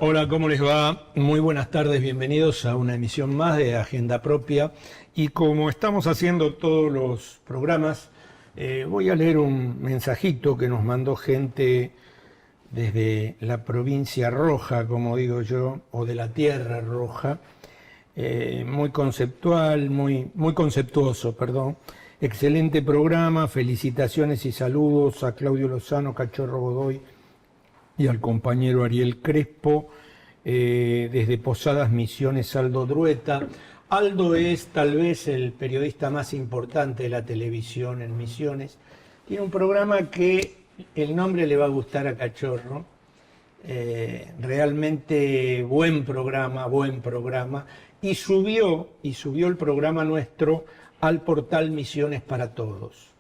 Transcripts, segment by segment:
Hola, ¿cómo les va? Muy buenas tardes, bienvenidos a una emisión más de Agenda Propia. Y como estamos haciendo todos los programas, voy a leer un mensajito que nos mandó gente desde la provincia roja, como digo yo, o de la Tierra Roja, muy conceptual, muy conceptuoso, perdón. Excelente programa, felicitaciones y saludos a Claudio Lozano, Cachorro Godoy y al compañero Ariel Crespo, desde Posadas Misiones, Aldo Drueta. Aldo es tal vez el periodista más importante de la televisión en Misiones. Tiene un programa que el nombre le va a gustar a Cachorro. Realmente buen programa. Y subió el programa nuestro al portal Misiones para Todos.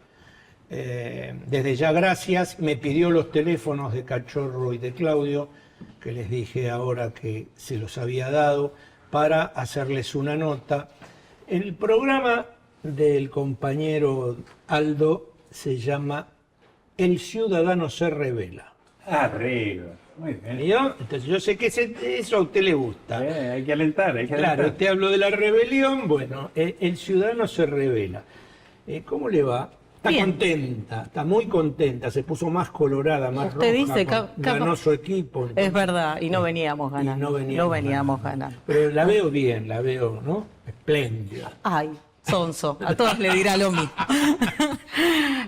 Desde ya gracias, me pidió los teléfonos de Cachorro y de Claudio, que les dije ahora que se los había dado, para hacerles una nota. El programa del compañero Aldo se llama El Ciudadano se Revela. Arriba, muy bien. Entonces yo sé que eso a usted le gusta. Hay que alentar, Claro, te hablo de la rebelión, bueno, El Ciudadano se Revela. ¿Cómo le va? Está bien. Contenta, está muy contenta, se puso más colorada, más Usted roja, dice, ganó su equipo. Entonces, es verdad, y no veníamos ganando. No veníamos ganando. Pero la veo bien, la veo, ¿no? Espléndida. Ay, sonso, a todos le dirá lo mismo.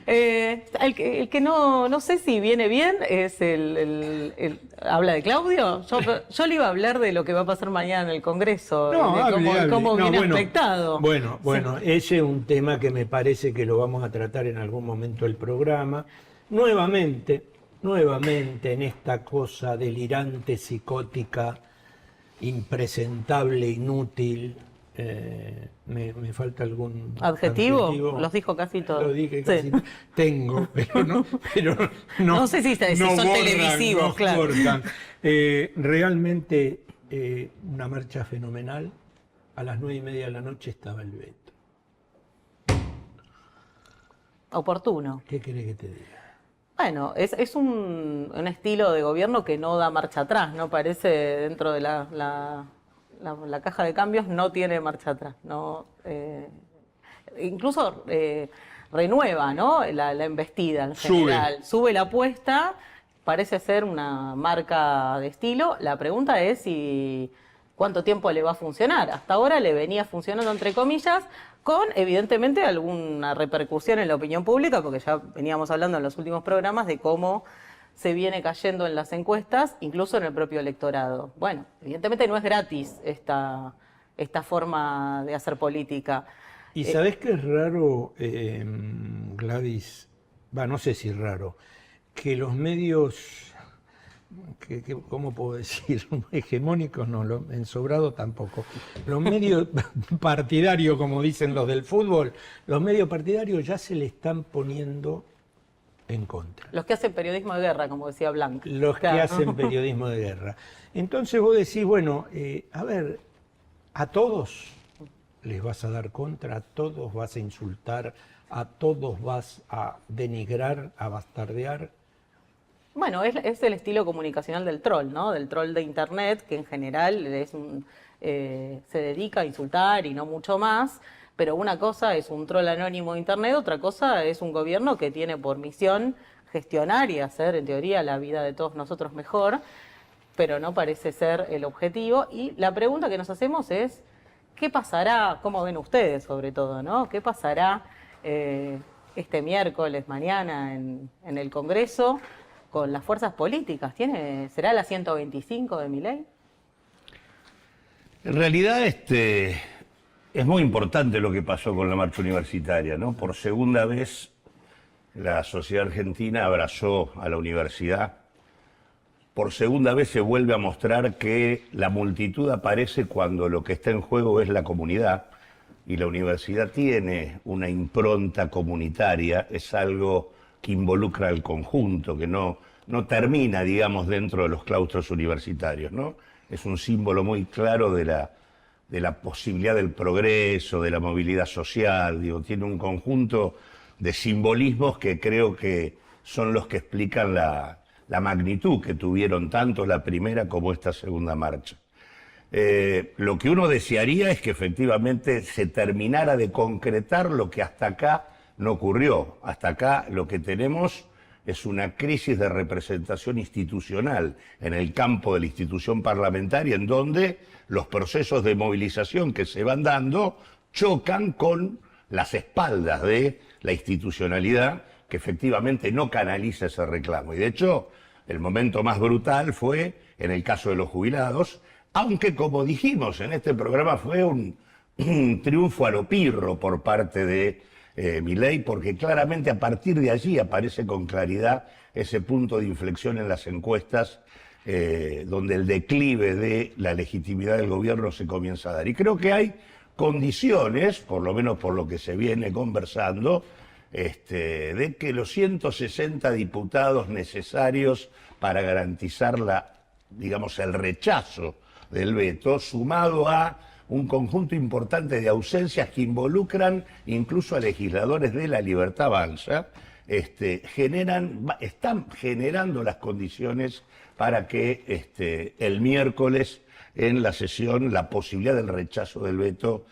El que no sé si viene bien es habla de Claudio. Yo le iba a hablar de lo que va a pasar mañana en el Congreso, de cómo viene aspectado. Bueno, Sí. ese es un tema que me parece que lo vamos a tratar en algún momento del programa. Nuevamente en esta cosa delirante, psicótica, impresentable, inútil. Me falta algún ¿Adjetivo? Los dijo casi todos. Lo dije casi. Sí. Tengo, pero no. No sé si son televisivos, no claro. cortan. Realmente una marcha fenomenal. A las 9:30 de la noche estaba el Beto. Oportuno. ¿Qué querés que te diga? Bueno, es un estilo de gobierno que no da marcha atrás, ¿no? Parece dentro de la caja de cambios no tiene marcha atrás, ¿no? Incluso renueva, ¿no? La embestida en general. Sube la apuesta, parece ser una marca de estilo. La pregunta es si cuánto tiempo le va a funcionar. Hasta ahora le venía funcionando, entre comillas, con evidentemente alguna repercusión en la opinión pública, porque ya veníamos hablando en los últimos programas de cómo se viene cayendo en las encuestas, incluso en el propio electorado. Bueno, evidentemente no es gratis esta forma de hacer política. ¿Y sabés qué es raro, Gladys? No sé si es raro, que los medios, ¿cómo puedo decir? Hegemónicos no, ensobrados tampoco. Los medios partidarios, como dicen los del fútbol, los medios partidarios ya se le están poniendo en contra. Los que hacen periodismo de guerra, como decía Blanc. Los que hacen periodismo de guerra. Entonces vos decís, bueno, a ver, a todos les vas a dar contra, a todos vas a insultar, a todos vas a denigrar, a bastardear. Bueno, es el estilo comunicacional del troll, ¿no? Del troll de internet, que en general se dedica a insultar y no mucho más. Pero una cosa es un troll anónimo de internet, otra cosa es un gobierno que tiene por misión gestionar y hacer, en teoría, la vida de todos nosotros mejor, pero no parece ser el objetivo. Y la pregunta que nos hacemos es, ¿qué pasará? ¿Cómo ven ustedes, sobre todo, ¿no? ¿Qué pasará este miércoles, mañana, en el Congreso con las fuerzas políticas? ¿Será la 125 de Milei? En realidad, es muy importante lo que pasó con la marcha universitaria, ¿no? Por segunda vez, la sociedad argentina abrazó a la universidad. Por segunda vez se vuelve a mostrar que la multitud aparece cuando lo que está en juego es la comunidad. Y la universidad tiene una impronta comunitaria, es algo que involucra al conjunto, que no termina, digamos, dentro de los claustros universitarios, ¿no? Es un símbolo muy claro de la posibilidad del progreso, de la movilidad social, tiene un conjunto de simbolismos que creo que son los que explican la la magnitud que tuvieron tanto la primera como esta segunda marcha. Lo que uno desearía es que efectivamente se terminara de concretar lo que hasta acá no ocurrió. Hasta acá lo que tenemos es una crisis de representación institucional en el campo de la institución parlamentaria, en donde los procesos de movilización que se van dando chocan con las espaldas de la institucionalidad que efectivamente no canaliza ese reclamo. Y de hecho, el momento más brutal fue en el caso de los jubilados, aunque como dijimos en este programa fue un triunfo a lo pirro por parte de Milei, porque claramente a partir de allí aparece con claridad ese punto de inflexión en las encuestas, donde el declive de la legitimidad del gobierno se comienza a dar. Y creo que hay condiciones, por lo menos por lo que se viene conversando, de que los 160 diputados necesarios para garantizar digamos, el rechazo del veto, sumado a un conjunto importante de ausencias que involucran incluso a legisladores de La Libertad Avanza, están generando las condiciones para que el miércoles en la sesión la posibilidad del rechazo del veto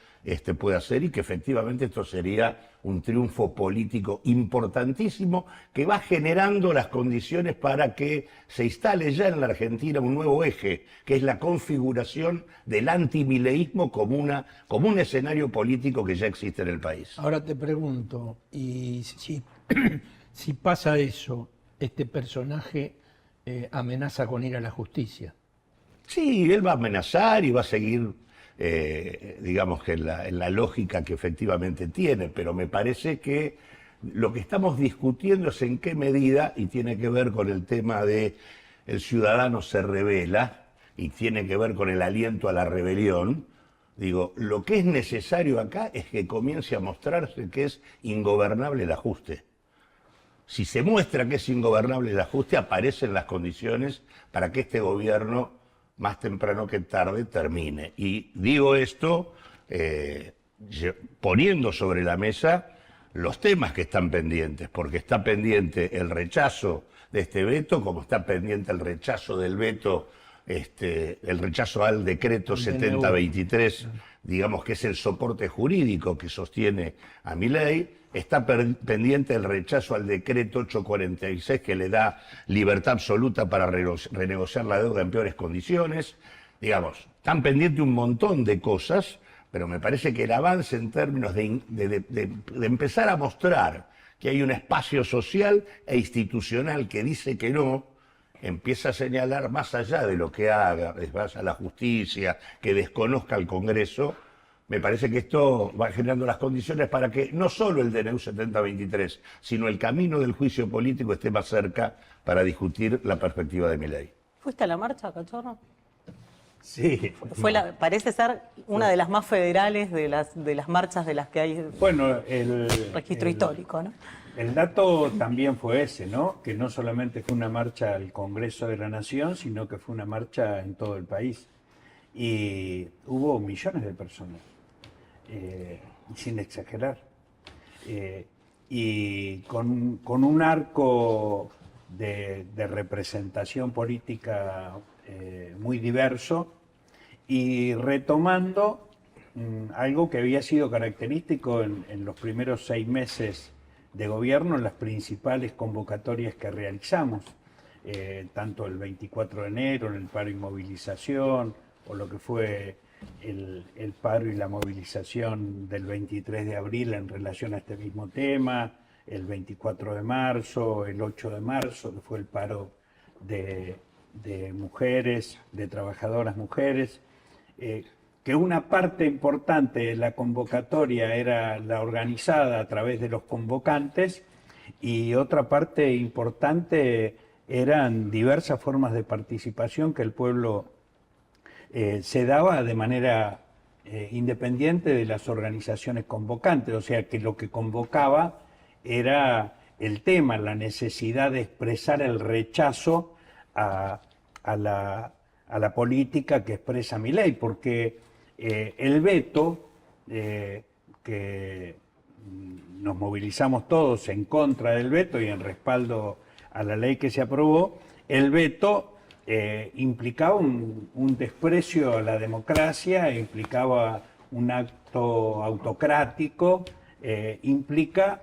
pueda ser, y que efectivamente esto sería un triunfo político importantísimo que va generando las condiciones para que se instale ya en la Argentina un nuevo eje, que es la configuración del antimileísmo como un escenario político que ya existe en el país. Ahora te pregunto, y si pasa eso, este personaje amenaza con ir a la justicia. Sí, él va a amenazar y va a seguir, digamos que en la lógica que efectivamente tiene, pero me parece que lo que estamos discutiendo es en qué medida, y tiene que ver con el tema de el ciudadano se rebela, y tiene que ver con el aliento a la rebelión. Digo, lo que es necesario acá es que comience a mostrarse que es ingobernable el ajuste. Si se muestra que es ingobernable el ajuste, aparecen las condiciones para que este gobierno, más temprano que tarde, termine. Y digo esto poniendo sobre la mesa los temas que están pendientes, porque está pendiente el rechazo de este veto, como está pendiente el rechazo del veto, el rechazo al decreto 7023, digamos que es el soporte jurídico que sostiene a Milei. Está pendiente el rechazo al decreto 846, que le da libertad absoluta para renegociar la deuda en peores condiciones. Digamos, están pendientes un montón de cosas, pero me parece que el avance en términos de empezar a mostrar que hay un espacio social e institucional que dice que no, empieza a señalar más allá de lo que haga, vaya a la justicia, que desconozca al Congreso. Me parece que esto va generando las condiciones para que no solo el DNU 7023, sino el camino del juicio político esté más cerca para discutir la perspectiva de Milei. ¿Fuiste a la marcha, Cachorro? Sí. Parece ser una de las más federales de las marchas de las que hay. Bueno, registro histórico, ¿no? El dato también fue ese, ¿no? Que no solamente fue una marcha al Congreso de la Nación, sino que fue una marcha en todo el país. Y hubo millones de personas, sin exagerar. Y con un arco de representación política muy diverso, y retomando algo que había sido característico en los primeros 6 meses de gobierno, en las principales convocatorias que realizamos, tanto el 24 de enero en el paro y movilización, o lo que fue el paro y la movilización del 23 de abril en relación a este mismo tema, el 24 de marzo, el 8 de marzo, que fue el paro de mujeres, de trabajadoras mujeres, que una parte importante de la convocatoria era la organizada a través de los convocantes, y otra parte importante eran diversas formas de participación que el pueblo se daba de manera independiente de las organizaciones convocantes, o sea que lo que convocaba era el tema, la necesidad de expresar el rechazo a la política que expresa Milei, porque el veto, que nos movilizamos todos en contra del veto y en respaldo a la ley que se aprobó, el veto implicaba un desprecio a la democracia, implicaba un acto autocrático, implica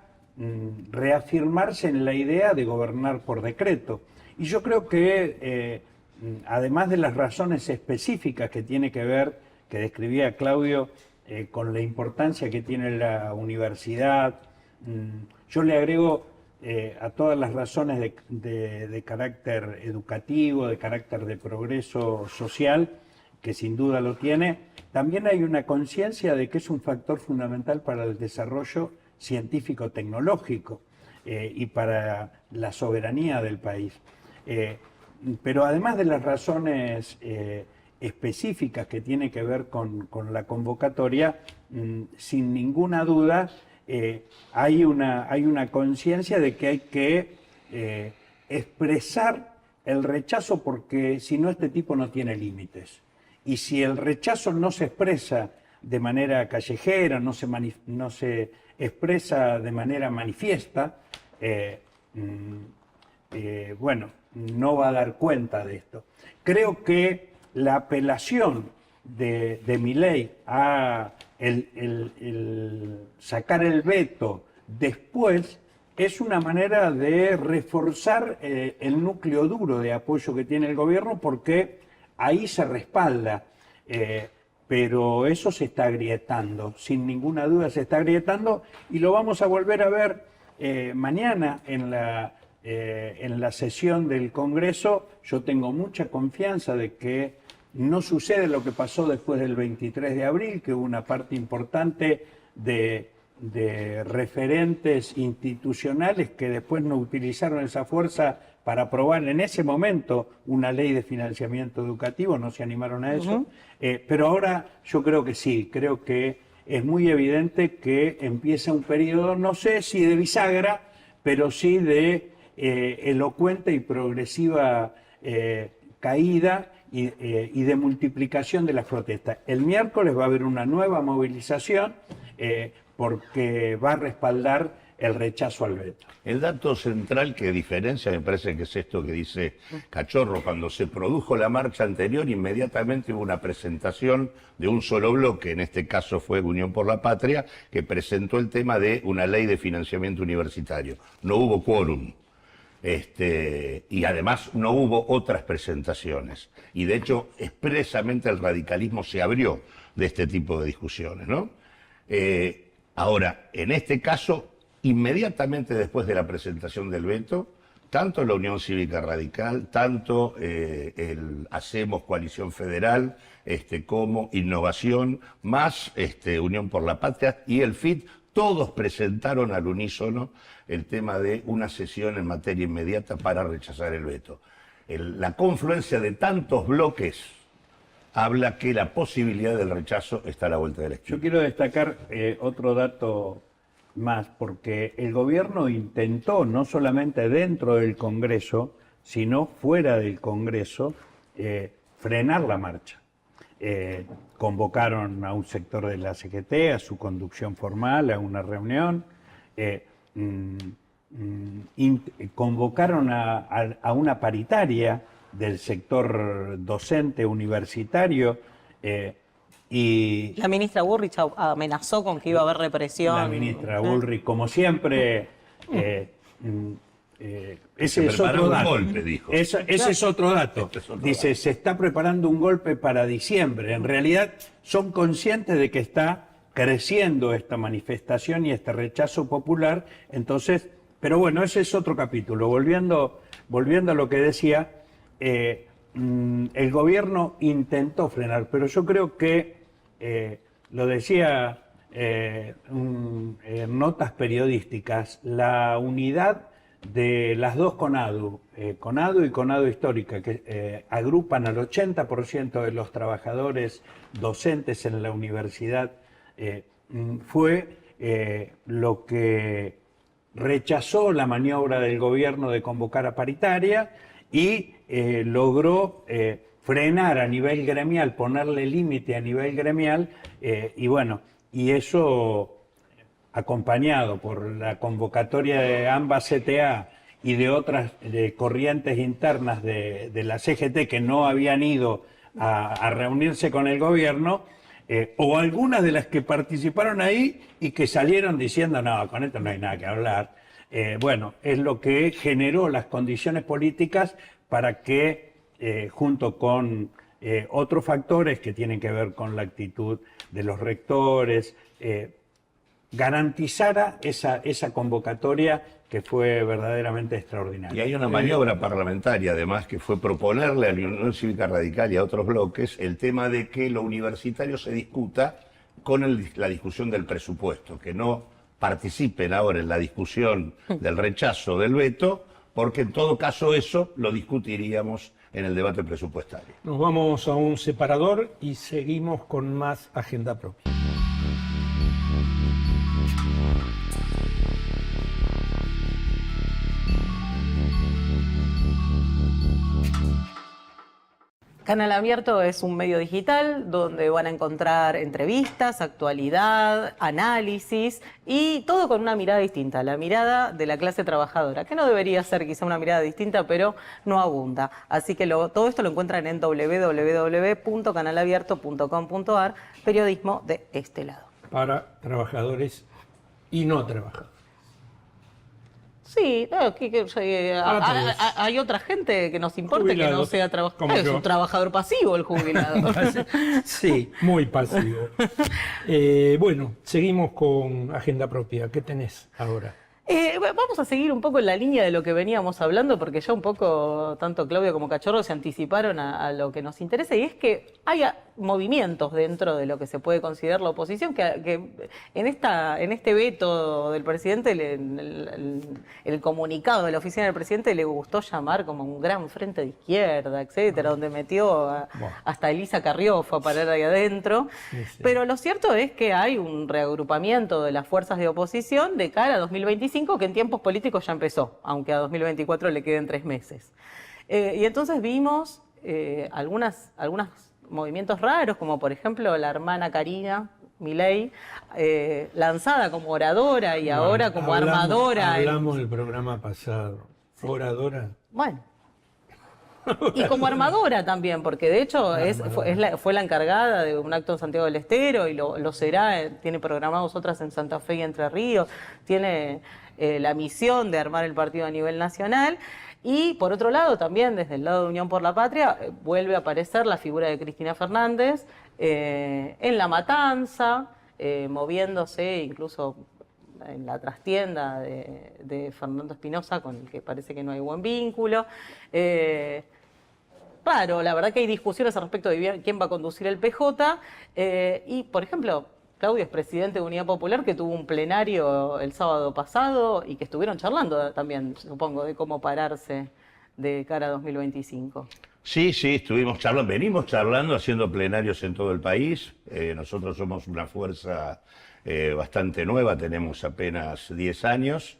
reafirmarse en la idea de gobernar por decreto. Y yo creo que, además de las razones específicas que tiene que ver, que describía Claudio, con la importancia que tiene la universidad, yo le agrego a todas las razones de carácter educativo, de carácter de progreso social, que sin duda lo tiene, también hay una conciencia de que es un factor fundamental para el desarrollo científico-tecnológico y para la soberanía del país. Pero además de las razones específicas que tienen que ver con la convocatoria, sin ninguna duda hay una conciencia de que hay que expresar el rechazo, porque si no, este tipo no tiene límites. Y si el rechazo no se expresa de manera callejera, no se expresa de manera manifiesta, bueno, no va a dar cuenta de esto. Creo que la apelación de Milei a el sacar el veto después es una manera de reforzar el núcleo duro de apoyo que tiene el gobierno, porque ahí se respalda, pero eso se está agrietando, sin ninguna duda se está agrietando, y lo vamos a volver a ver mañana en la sesión del Congreso. Yo tengo mucha confianza de que no sucede lo que pasó después del 23 de abril, que hubo una parte importante de referentes institucionales que después no utilizaron esa fuerza para aprobar en ese momento una ley de financiamiento educativo, no se animaron a eso. Pero ahora yo creo que sí, creo que es muy evidente que empieza un periodo, no sé si de bisagra, pero sí de elocuente y progresiva caída y de multiplicación de las protestas. El miércoles va a haber una nueva movilización porque va a respaldar el rechazo al veto. El dato central que diferencia, me parece que es esto que dice Cachorro: cuando se produjo la marcha anterior, inmediatamente hubo una presentación de un solo bloque, en este caso fue Unión por la Patria, que presentó el tema de una ley de financiamiento universitario. No hubo quórum. Y además no hubo otras presentaciones. Y de hecho, expresamente el radicalismo se abrió de este tipo de discusiones, ¿no? Ahora, en este caso, inmediatamente después de la presentación del veto, tanto la Unión Cívica Radical, tanto el Hacemos Coalición Federal, como Innovación, más Unión por la Patria y el FIT, todos presentaron al unísono el tema de una sesión en materia inmediata para rechazar el veto. La confluencia de tantos bloques habla que la posibilidad del rechazo está a la vuelta de la esquina. Yo quiero destacar otro dato más, porque el gobierno intentó, no solamente dentro del Congreso, sino fuera del Congreso, frenar la marcha. Convocaron a un sector de la CGT, a su conducción formal, a una reunión, convocaron a una paritaria del sector docente universitario, y la ministra Bullrich amenazó con que iba a haber represión. la ministra Bullrich, como siempre, ese es otro dato. Golpe, dijo. Ese es otro dato. Dice, se está preparando un golpe para diciembre. En realidad son conscientes de que está creciendo esta manifestación y este rechazo popular. Entonces, pero bueno, ese es otro capítulo. Volviendo a lo que decía, el gobierno intentó frenar, pero yo creo que, lo decía en notas periodísticas, la unidad de las dos CONADU y CONADU Histórica, que agrupan al 80% de los trabajadores docentes en la universidad, fue lo que rechazó la maniobra del gobierno de convocar a paritaria y logró frenar a nivel gremial, ponerle límite a nivel gremial, y bueno, y eso, acompañado por la convocatoria de ambas CTA y de otras corrientes internas de la CGT que no habían ido a reunirse con el gobierno, o algunas de las que participaron ahí y que salieron diciendo, no, con esto no hay nada que hablar. Bueno, es lo que generó las condiciones políticas para que, junto con otros factores que tienen que ver con la actitud de los rectores, garantizara esa convocatoria que fue verdaderamente extraordinaria. Y hay una maniobra parlamentaria, además, que fue proponerle a la Unión Cívica Radical y a otros bloques el tema de que lo universitario se discuta con la discusión del presupuesto, que no participen ahora en la discusión del rechazo del veto, porque en todo caso eso lo discutiríamos en el debate presupuestario. Nos vamos a un separador y seguimos con más Agenda Propia. Canal Abierto es un medio digital donde van a encontrar entrevistas, actualidad, análisis y todo con una mirada distinta, la mirada de la clase trabajadora, que no debería ser quizá una mirada distinta, pero no abunda. Así que todo esto lo encuentran en www.canalabierto.com.ar, periodismo de este lado. Para trabajadores y no trabajadores. Sí, hay otra gente que nos importa que no Jubilados, sea como trabajador. Es yo. un trabajador pasivo el jubilado. Sí, muy pasivo. Bueno, seguimos con Agenda Propia. ¿Qué tenés ahora? Vamos a seguir un poco en la línea de lo que veníamos hablando, porque ya un poco, tanto Claudio como Cachorro se anticiparon a lo que nos interesa, y es que hay movimientos dentro de lo que se puede considerar la oposición, que en este veto del presidente, el comunicado de la oficina del presidente le gustó llamar como un gran frente de izquierda, etcétera, donde metió hasta Elisa Carrió fue a parar ahí adentro. Sí. Pero lo cierto es que hay un reagrupamiento de las fuerzas de oposición de cara a 2025, que en tiempos políticos ya empezó, aunque a 2024 le queden 3 meses. Y entonces vimos algunos movimientos raros, como por ejemplo la hermana Karina Milei, lanzada como oradora y ahora como armadora. Hablamos del programa pasado. Sí. Oradora. Bueno. Y como armadora también, porque de hecho fue la encargada de un acto en Santiago del Estero y lo será, tiene programados otras en Santa Fe y Entre Ríos, tiene la misión de armar el partido a nivel nacional. Y por otro lado, también desde el lado de Unión por la Patria, vuelve a aparecer la figura de Cristina Fernández en la matanza, moviéndose incluso en la trastienda de Fernando Espinosa, con el que parece que no hay buen vínculo. Claro, la verdad que hay discusiones al respecto de quién va a conducir el PJ. Y, por ejemplo, Claudio es presidente de Unidad Popular, que tuvo un plenario el sábado pasado y que estuvieron charlando también, supongo, de cómo pararse de cara a 2025. Sí, estuvimos charlando, venimos charlando, haciendo plenarios en todo el país. Nosotros somos una fuerza bastante nueva, tenemos apenas 10 años,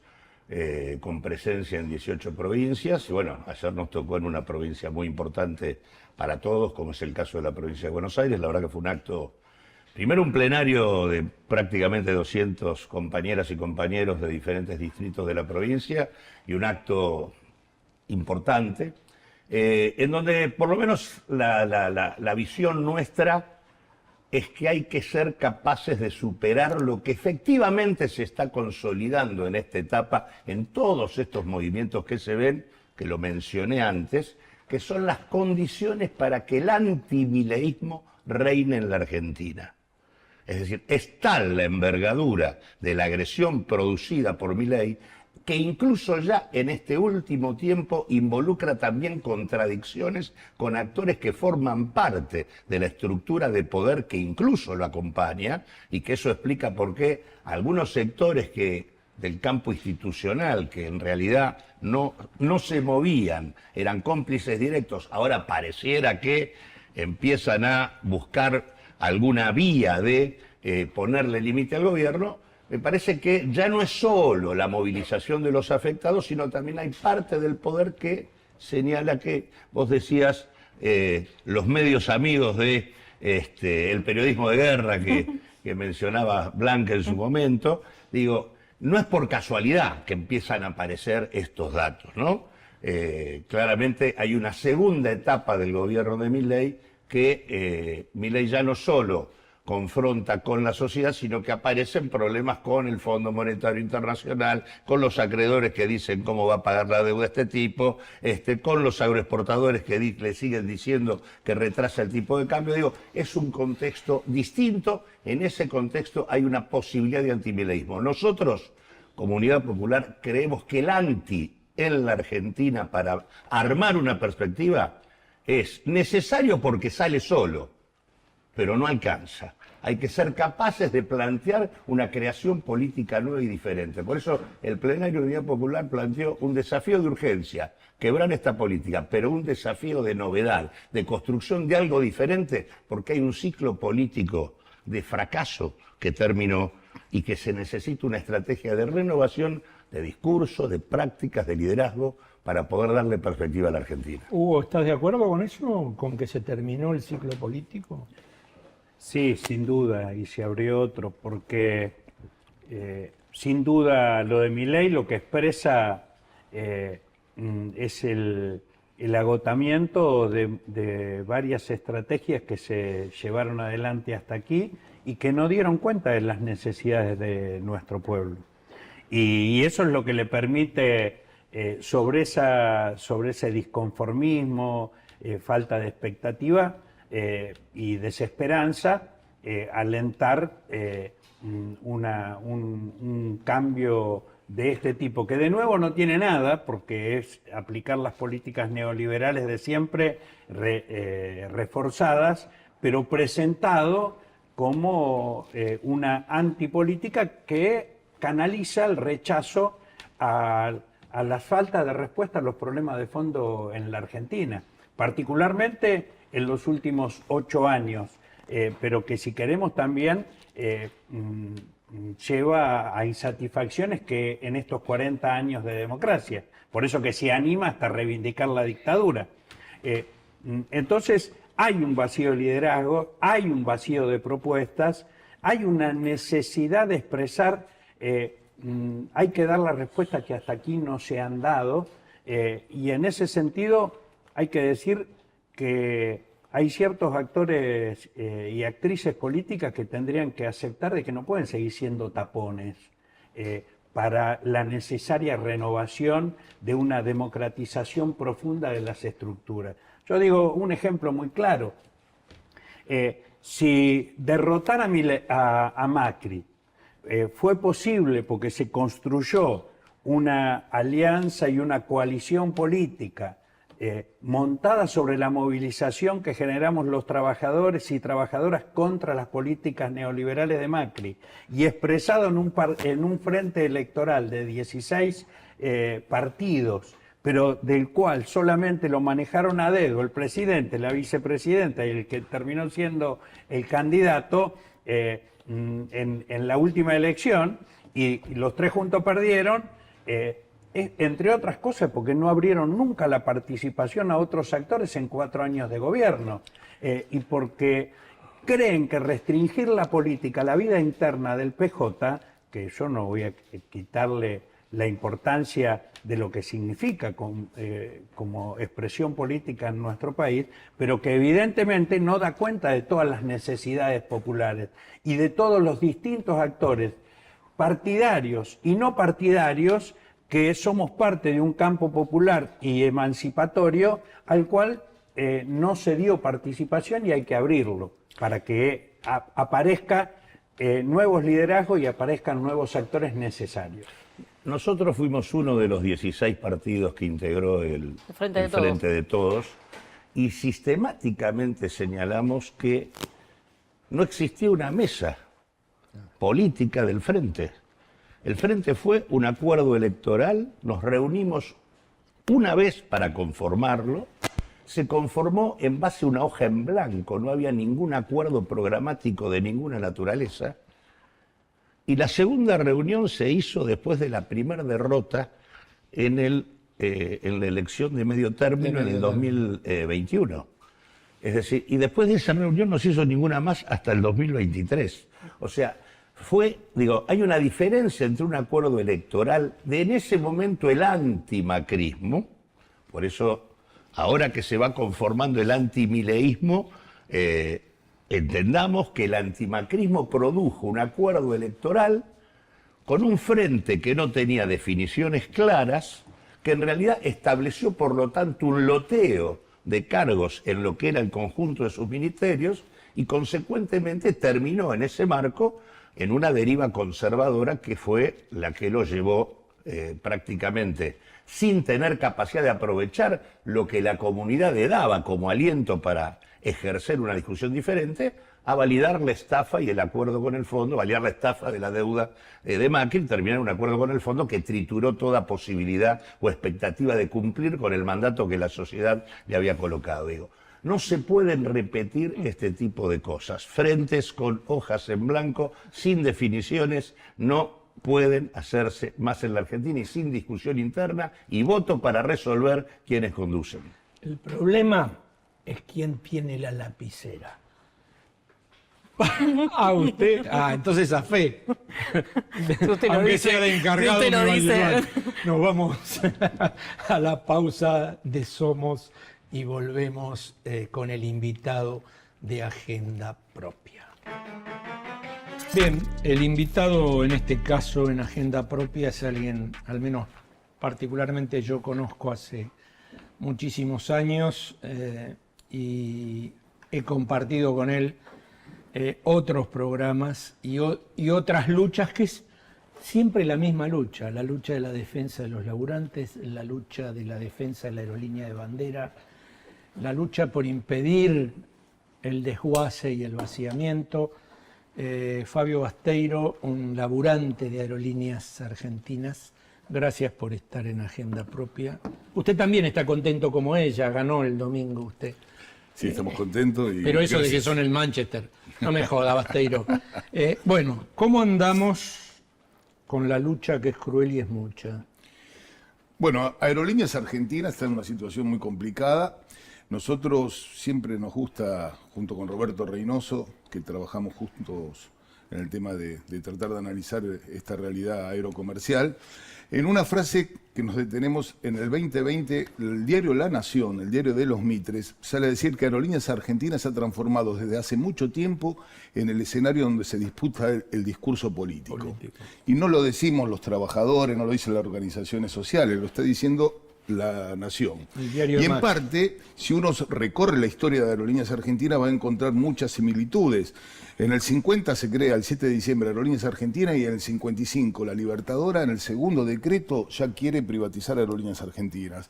con presencia en 18 provincias. Y bueno, ayer nos tocó en una provincia muy importante para todos, como es el caso de la provincia de Buenos Aires. La verdad que fue un acto, primero un plenario de prácticamente 200 compañeras y compañeros de diferentes distritos de la provincia, y un acto importante, en donde por lo menos la visión nuestra es que hay que ser capaces de superar lo que efectivamente se está consolidando en esta etapa, en todos estos movimientos que se ven, que lo mencioné antes, que son las condiciones para que el antimileísmo reine en la Argentina. Es decir, es tal la envergadura de la agresión producida por Milei que incluso ya en este último tiempo involucra también contradicciones con actores que forman parte de la estructura de poder que incluso lo acompaña, y que eso explica por qué algunos sectores del campo institucional, que en realidad no se movían, eran cómplices directos, ahora pareciera que empiezan a buscar alguna vía de ponerle límite al gobierno. Me parece que ya no es solo la movilización de los afectados, sino también hay parte del poder que señala que, vos decías, los medios amigos de el periodismo de guerra que mencionaba Blanca en su momento, digo, no es por casualidad que empiezan a aparecer estos datos, ¿no? Claramente hay una segunda etapa del gobierno de Milei que Milei ya no solo confronta con la sociedad, sino que aparecen problemas con el Fondo Monetario Internacional, con los acreedores que dicen cómo va a pagar la deuda este tipo, con los agroexportadores que le siguen diciendo que retrasa el tipo de cambio. Digo, es un contexto distinto. En ese contexto hay una posibilidad de antimileísmo. Nosotros, Comunidad Popular, creemos que el anti en la Argentina para armar una perspectiva es necesario porque sale solo, pero no alcanza. Hay que ser capaces de plantear una creación política nueva y diferente. Por eso el plenario de Unidad Popular planteó un desafío de urgencia, quebrar esta política, pero un desafío de novedad, de construcción de algo diferente, porque hay un ciclo político de fracaso que terminó y que se necesita una estrategia de renovación, de discurso, de prácticas, de liderazgo, para poder darle perspectiva a la Argentina. Hugo, ¿estás de acuerdo con eso? ¿Con que se terminó el ciclo político? Sí, sin duda, y se abrió otro, porque sin duda lo de Milei lo que expresa es el agotamiento de varias estrategias que se llevaron adelante hasta aquí y que no dieron cuenta de las necesidades de nuestro pueblo. Y eso es lo que le permite, sobre ese disconformismo, falta de expectativa, y desesperanza, alentar un cambio de este tipo, que de nuevo no tiene nada, porque es aplicar las políticas neoliberales de siempre reforzadas, pero presentado como una antipolítica que canaliza el rechazo a la falta de respuesta a los problemas de fondo en la Argentina, particularmente en los últimos 8 años, pero que si queremos también lleva a insatisfacciones que en estos 40 años de democracia. Por eso que se anima hasta reivindicar la dictadura. Entonces hay un vacío de liderazgo, hay un vacío de propuestas, hay una necesidad de expresar, hay que dar las respuestas que hasta aquí no se han dado, y en ese sentido hay que decir que hay ciertos actores y actrices políticas que tendrían que aceptar de que no pueden seguir siendo tapones para la necesaria renovación de una democratización profunda de las estructuras. Yo digo un ejemplo muy claro. Si derrotar a Macri fue posible porque se construyó una alianza y una coalición política montada sobre la movilización que generamos los trabajadores y trabajadoras contra las políticas neoliberales de Macri y expresado en un frente electoral de 16 partidos, pero del cual solamente lo manejaron a dedo el presidente, la vicepresidenta y el que terminó siendo el candidato en la última elección, y los tres juntos perdieron, entre otras cosas porque no abrieron nunca la participación a otros actores en 4 años de gobierno, y porque creen que restringir la política, la vida interna del PJ, que yo no voy a quitarle la importancia de lo que significa como expresión política en nuestro país, pero que evidentemente no da cuenta de todas las necesidades populares y de todos los distintos actores partidarios y no partidarios que somos parte de un campo popular y emancipatorio al cual no se dio participación, y hay que abrirlo para que aparezca nuevos liderazgos y aparezcan nuevos actores necesarios. Nosotros fuimos uno de los 16 partidos que integró el Frente de Todos, y sistemáticamente señalamos que no existía una mesa política del Frente. El Frente fue un acuerdo electoral, nos reunimos una vez para conformarlo, se conformó en base a una hoja en blanco, no había ningún acuerdo programático de ninguna naturaleza, y la segunda reunión se hizo después de la primera derrota en la elección de medio término en el 2021. Es decir, y después de esa reunión no se hizo ninguna más hasta el 2023. O sea, hay una diferencia entre un acuerdo electoral de en ese momento el antimacrismo, por eso ahora que se va conformando el antimileísmo, entendamos que el antimacrismo produjo un acuerdo electoral con un frente que no tenía definiciones claras, que en realidad estableció por lo tanto un loteo de cargos en lo que era el conjunto de sus ministerios y consecuentemente terminó en ese marco en una deriva conservadora que fue la que lo llevó prácticamente sin tener capacidad de aprovechar lo que la comunidad le daba como aliento para ejercer una discusión diferente, a validar la estafa y el acuerdo con el fondo, validar la estafa de la deuda de Macri, terminar un acuerdo con el fondo que trituró toda posibilidad o expectativa de cumplir con el mandato que la sociedad le había colocado. Digo, no se pueden repetir este tipo de cosas. Frentes con hojas en blanco, sin definiciones, no pueden hacerse más en la Argentina y sin discusión interna y voto para resolver quienes conducen. El problema es quién tiene la lapicera. Usted. Entonces a fe. Aunque sea de encargado, me va a llevar. Nos vamos a la pausa de Somos y volvemos con el invitado de Agenda Propia. Bien, el invitado en este caso en Agenda Propia es alguien, al menos particularmente yo conozco hace muchísimos años y he compartido con él otros programas y otras luchas, que es siempre la misma lucha, la lucha de la defensa de los laburantes, la lucha de la defensa de la aerolínea de bandera, la lucha por impedir el desguace y el vaciamiento. Fabio Basteiro, un laburante de Aerolíneas Argentinas, gracias por estar en Agenda Propia. Usted también está contento como ella, ganó el domingo usted. Sí, estamos contentos. Pero eso de que son el Manchester, no me joda, Basteiro. Bueno, ¿cómo andamos con la lucha que es cruel y es mucha? Bueno, Aerolíneas Argentinas está en una situación muy complicada. Nosotros siempre nos gusta, junto con Roberto Reynoso, que trabajamos juntos en el tema de tratar de analizar esta realidad aerocomercial, en una frase que nos detenemos en el 2020, el diario La Nación, el diario de los Mitres, sale a decir que Aerolíneas Argentinas se ha transformado desde hace mucho tiempo en el escenario donde se disputa el discurso político. Y no lo decimos los trabajadores, no lo dicen las organizaciones sociales, lo está diciendo La Nación. Y en parte, si uno recorre la historia de Aerolíneas Argentinas, va a encontrar muchas similitudes. En el 50 se crea, el 7 de diciembre, Aerolíneas Argentinas, y en el 55 la Libertadora, en el segundo decreto, ya quiere privatizar Aerolíneas Argentinas.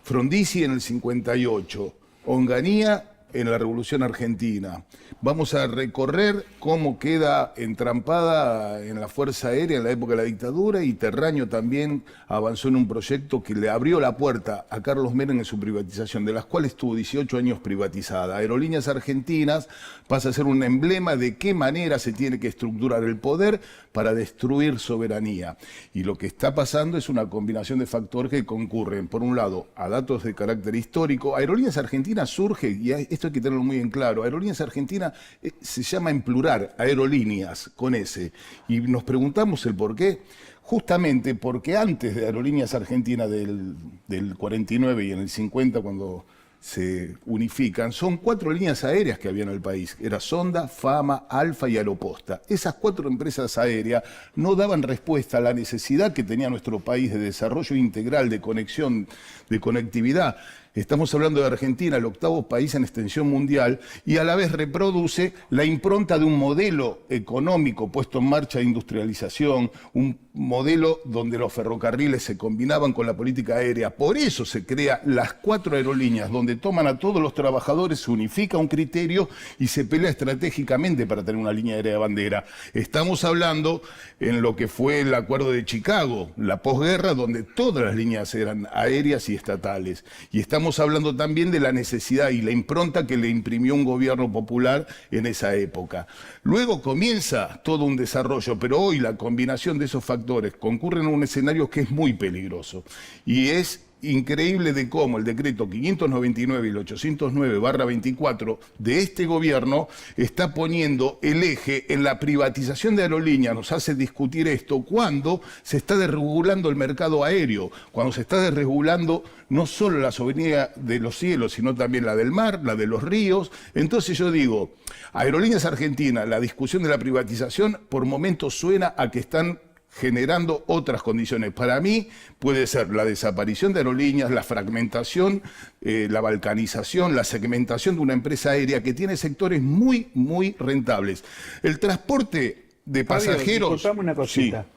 Frondizi en el 58, Onganía en la Revolución Argentina. Vamos a recorrer cómo queda entrampada en la Fuerza Aérea en la época de la dictadura, y Terraño también avanzó en un proyecto que le abrió la puerta a Carlos Menem en su privatización, de las cuales estuvo 18 años privatizada. Aerolíneas Argentinas pasa a ser un emblema de qué manera se tiene que estructurar el poder para destruir soberanía. Y lo que está pasando es una combinación de factores que concurren, por un lado, a datos de carácter histórico. Aerolíneas Argentinas surge, y esto hay que tenerlo muy en claro, Aerolíneas Argentinas se llama en plural, aerolíneas, con S. Y nos preguntamos el por qué. Justamente porque antes de Aerolíneas Argentinas del 49 y en el 50, cuando se unifican, son 4 líneas aéreas que había en el país. Era Sonda, Fama, Alfa y Aeroposta. Esas 4 empresas aéreas no daban respuesta a la necesidad que tenía nuestro país de desarrollo integral, de conexión, de conectividad. Estamos hablando de Argentina, el 8º país en extensión mundial, y a la vez reproduce la impronta de un modelo económico puesto en marcha de industrialización, un modelo donde los ferrocarriles se combinaban con la política aérea. Por eso se crea las 4 aerolíneas, donde toman a todos los trabajadores, se unifica un criterio y se pelea estratégicamente para tener una línea aérea de bandera. Estamos hablando en lo que fue el Acuerdo de Chicago, la posguerra, donde todas las líneas eran aéreas y estatales. Y estamos hablando también de la necesidad y la impronta que le imprimió un gobierno popular en esa época. Luego comienza todo un desarrollo, pero hoy la combinación de esos factores concurren en un escenario que es muy peligroso, y es increíble de cómo el decreto 599 y el 809/24 de este gobierno está poniendo el eje en la privatización de aerolíneas. Nos hace discutir esto cuando se está desregulando el mercado aéreo, cuando se está desregulando no solo la soberanía de los cielos, sino también la del mar, la de los ríos. Entonces yo digo, Aerolíneas Argentinas, la discusión de la privatización por momentos suena a que están generando otras condiciones. Para mí puede ser la desaparición de aerolíneas, la fragmentación, la balcanización, la segmentación de una empresa aérea que tiene sectores muy, muy rentables. El transporte de pasajeros... Disculpame una cosita.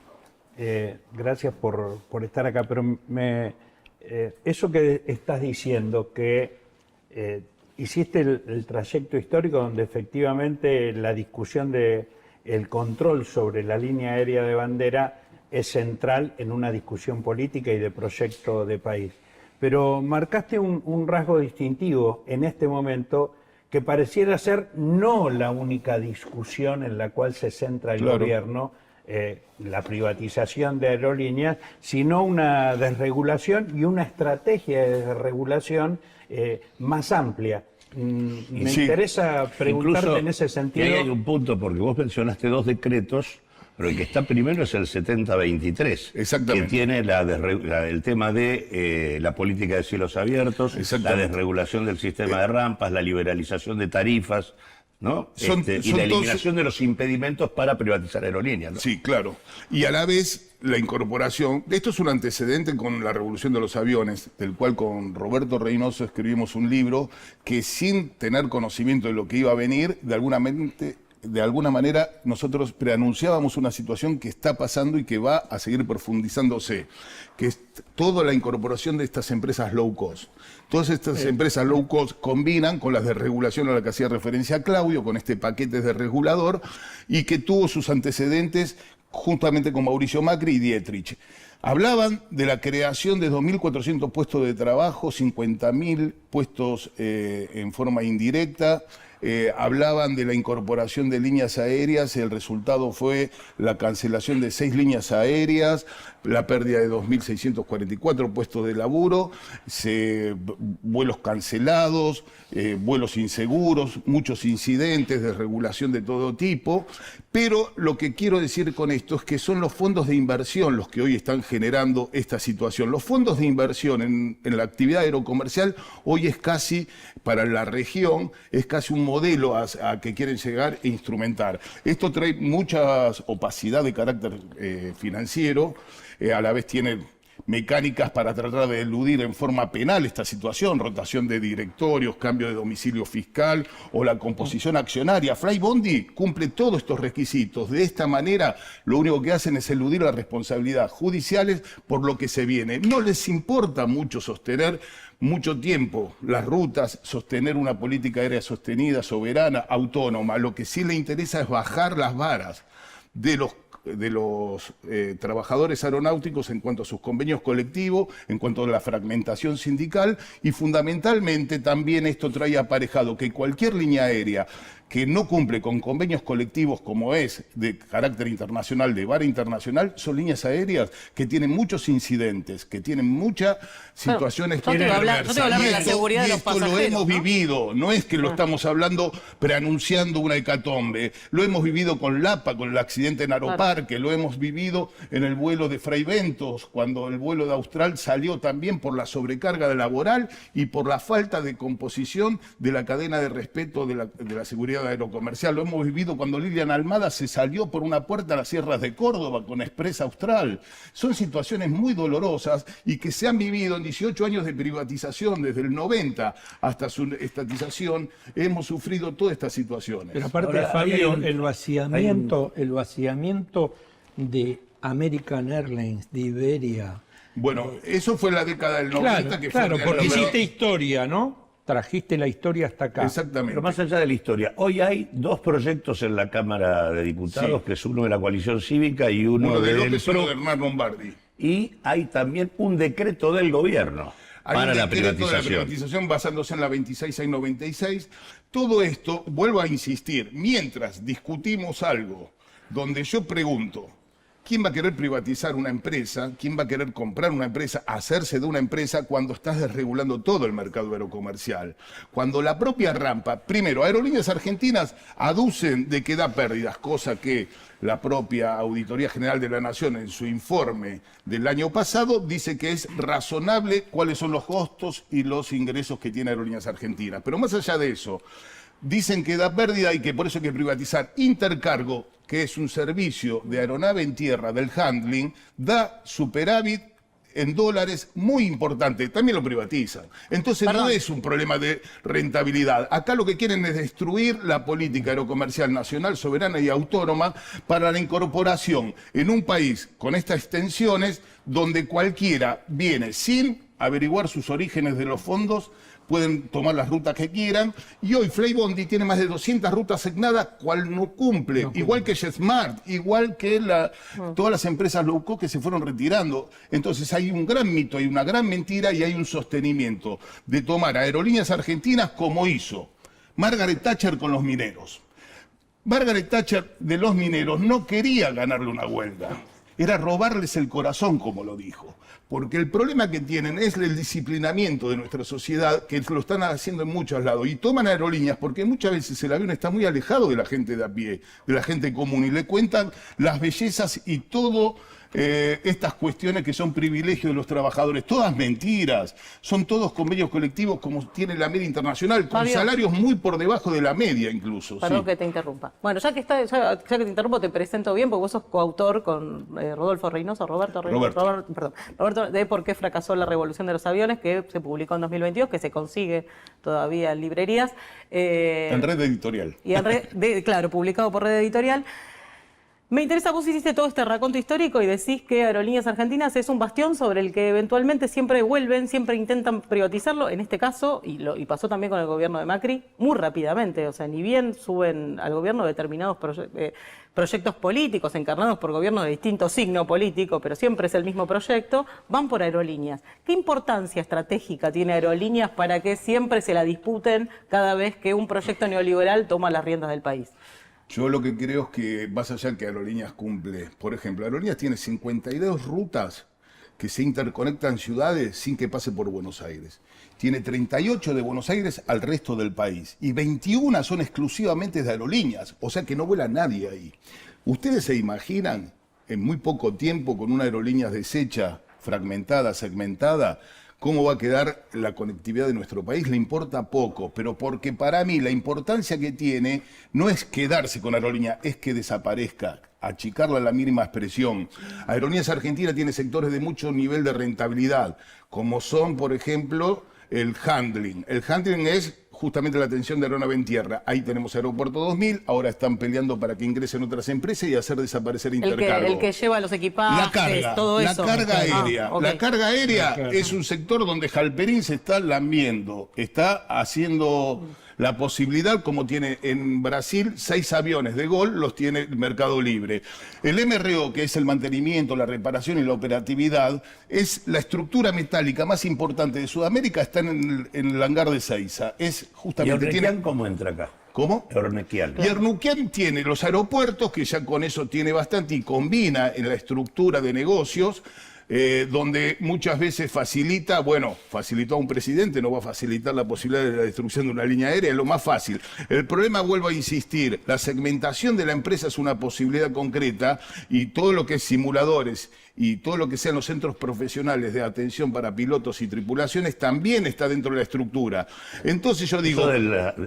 Gracias por estar acá, pero eso que estás diciendo, que hiciste el trayecto histórico donde efectivamente la discusión de el control sobre la línea aérea de bandera es central en una discusión política y de proyecto de país. Pero marcaste un rasgo distintivo en este momento que pareciera ser no la única discusión en la cual se centra el gobierno, la privatización de aerolíneas, sino una desregulación y una estrategia de desregulación más amplia. Me interesa preguntarte Incluso en ese sentido. Que hay un punto, porque vos mencionaste 2 decretos, pero el que está primero es el 7023. Exactamente. Que tiene el tema de la política de cielos abiertos, la desregulación del sistema de rampas, la liberalización de tarifas, ¿no? Y la eliminación de los impedimentos para privatizar aerolíneas, ¿no? Sí, claro. Y a la vez la incorporación, esto es un antecedente con la revolución de los aviones, del cual con Roberto Reynoso escribimos un libro que sin tener conocimiento de lo que iba a venir, de alguna manera nosotros preanunciábamos una situación que está pasando y que va a seguir profundizándose, que es toda la incorporación de estas empresas low cost. Todas estas empresas low cost combinan con las de regulación a la que hacía referencia Claudio, con este paquete de regulador, y que tuvo sus antecedentes juntamente con Mauricio Macri y Dietrich. Hablaban de la creación de 2.400 puestos de trabajo, 50.000 puestos en forma indirecta. Hablaban de la incorporación de líneas aéreas, el resultado fue la cancelación de 6 líneas aéreas, la pérdida de 2.644 puestos de laburo, vuelos cancelados, vuelos inseguros, muchos incidentes, desregulación de todo tipo. Pero lo que quiero decir con esto es que son los fondos de inversión los que hoy están generando esta situación. Los fondos de inversión en la actividad aerocomercial hoy es casi, para la región, es casi un modelo a que quieren llegar e instrumentar. Esto trae mucha opacidad de carácter financiero, a la vez tiene mecánicas para tratar de eludir en forma penal esta situación, rotación de directorios, cambio de domicilio fiscal o la composición accionaria. Flybondi cumple todos estos requisitos. De esta manera, lo único que hacen es eludir las responsabilidades judiciales por lo que se viene. No les importa mucho sostener mucho tiempo las rutas, sostener una política aérea sostenida, soberana, autónoma. Lo que sí le interesa es bajar las varas de los trabajadores aeronáuticos en cuanto a sus convenios colectivos, en cuanto a la fragmentación sindical, y fundamentalmente también esto trae aparejado que cualquier línea aérea que no cumple con convenios colectivos como es de carácter internacional, de vara internacional, son líneas aéreas que tienen muchos incidentes, que tienen muchas situaciones yo te voy a hablar de la seguridad de los pasajeros. Esto lo hemos vivido, no es que lo estamos hablando preanunciando una hecatombe, lo hemos vivido con Lapa, con el accidente en Aeroparque, lo hemos vivido en el vuelo de Fray Bentos, cuando el vuelo de Austral salió también por la sobrecarga laboral y por la falta de composición de la cadena de respeto de la seguridad aerocomercial. Lo hemos vivido cuando Lilian Almada se salió por una puerta a las sierras de Córdoba con Express Austral. Son situaciones muy dolorosas y que se han vivido en 18 años de privatización, desde el 90 hasta su estatización, hemos sufrido todas estas situaciones. Pero aparte, Fabio, el vaciamiento de American Airlines, de Iberia. Bueno, eso fue en la década del 90. Claro, porque hiciste historia, ¿no? Trajiste la historia hasta acá. Exactamente. Pero más allá de la historia, hoy hay 2 proyectos en la Cámara de Diputados, que es uno de la coalición cívica y uno de del López, uno de Hernán Lombardi. Y hay también un decreto del gobierno para la privatización. De la privatización basándose en la 26696. Todo esto, vuelvo a insistir, mientras discutimos algo donde yo pregunto, ¿quién va a querer privatizar una empresa? ¿Quién va a querer comprar una empresa, hacerse de una empresa cuando estás desregulando todo el mercado aerocomercial? Cuando la propia rampa, primero, Aerolíneas Argentinas aducen de que da pérdidas, cosa que la propia Auditoría General de la Nación en su informe del año pasado dice que es razonable cuáles son los costos y los ingresos que tiene Aerolíneas Argentinas. Pero más allá de eso, dicen que da pérdida y que por eso hay que privatizar. Intercargo, que es un servicio de aeronave en tierra del handling, da superávit en dólares muy importante. También lo privatizan. Entonces no es un problema de rentabilidad. Acá lo que quieren es destruir la política aerocomercial nacional, soberana y autónoma para la incorporación en un país con estas extensiones donde cualquiera viene sin averiguar sus orígenes de los fondos, pueden tomar las rutas que quieran, y hoy Flybondi tiene más de 200 rutas asignadas, cual no cumple, igual que JetSmart, igual que todas las empresas low cost que se fueron retirando. Entonces hay un gran mito, hay una gran mentira y hay un sostenimiento de tomar Aerolíneas Argentinas como hizo Margaret Thatcher con los mineros. Margaret Thatcher de los mineros no quería ganarle una huelga, era robarles el corazón, como lo dijo. Porque el problema que tienen es el disciplinamiento de nuestra sociedad, que lo están haciendo en muchos lados. Y toman aerolíneas porque muchas veces el avión está muy alejado de la gente de a pie, de la gente común, y le cuentan las bellezas y todo estas cuestiones que son privilegios de los trabajadores. Todas mentiras. Son todos convenios colectivos como tiene la media internacional, con Fabio, salarios muy por debajo de la media incluso. Perdón Sí. que te interrumpa. Bueno, ya que te interrumpo, te presento bien, porque vos sos coautor con Roberto Reynoso, Roberto, de Por qué fracasó la revolución de los aviones, que se publicó en 2022, que se consigue todavía en librerías. En Red Editorial. Y claro, publicado por Red Editorial. Me interesa, vos hiciste todo este raconto histórico y decís que Aerolíneas Argentinas es un bastión sobre el que eventualmente siempre vuelven, siempre intentan privatizarlo, en este caso, y pasó también con el gobierno de Macri, muy rápidamente. O sea, ni bien suben al gobierno determinados proyectos políticos encarnados por gobiernos de distinto signo político, pero siempre es el mismo proyecto, van por Aerolíneas. ¿Qué importancia estratégica tiene Aerolíneas para que siempre se la disputen cada vez que un proyecto neoliberal toma las riendas del país? Yo lo que creo es que más allá que Aerolíneas cumple, por ejemplo, Aerolíneas tiene 52 rutas que se interconectan ciudades sin que pase por Buenos Aires. Tiene 38 de Buenos Aires al resto del país y 21 son exclusivamente de Aerolíneas, o sea que no vuela nadie ahí. ¿Ustedes se imaginan en muy poco tiempo con una Aerolíneas deshecha, fragmentada, segmentada, cómo va a quedar la conectividad de nuestro país? Le importa poco, pero porque para mí la importancia que tiene no es quedarse con Aerolíneas, es que desaparezca, achicarla a la mínima expresión. Aerolíneas Argentina tiene sectores de mucho nivel de rentabilidad, como son, por ejemplo, el handling. El handling es justamente la atención de aeronave en tierra. Ahí tenemos Aeropuerto 2000, ahora están peleando para que ingresen otras empresas y hacer desaparecer Intercargo. El que lleva los equipajes, todo eso. La carga aérea. Okay. La carga aérea es un sector donde Halperín se está lambiendo, está haciendo la posibilidad, como tiene en Brasil 6 aviones de Gol, los tiene el Mercado Libre. El MRO, que es el mantenimiento, la reparación y la operatividad, es la estructura metálica más importante de Sudamérica, está en el hangar de Seiza. Es ¿Y justamente... Ornequian cómo entra acá? ¿Cómo? Ornequian. Y Ernuquian tiene los aeropuertos, que ya con eso tiene bastante, y combina en la estructura de negocios, donde muchas veces facilita, bueno, facilitó a un presidente, no va a facilitar la posibilidad de la destrucción de una línea aérea, es lo más fácil. El problema, vuelvo a insistir, la segmentación de la empresa es una posibilidad concreta y todo lo que es simuladores y todo lo que sean los centros profesionales de atención para pilotos y tripulaciones también está dentro de la estructura. Entonces yo digo...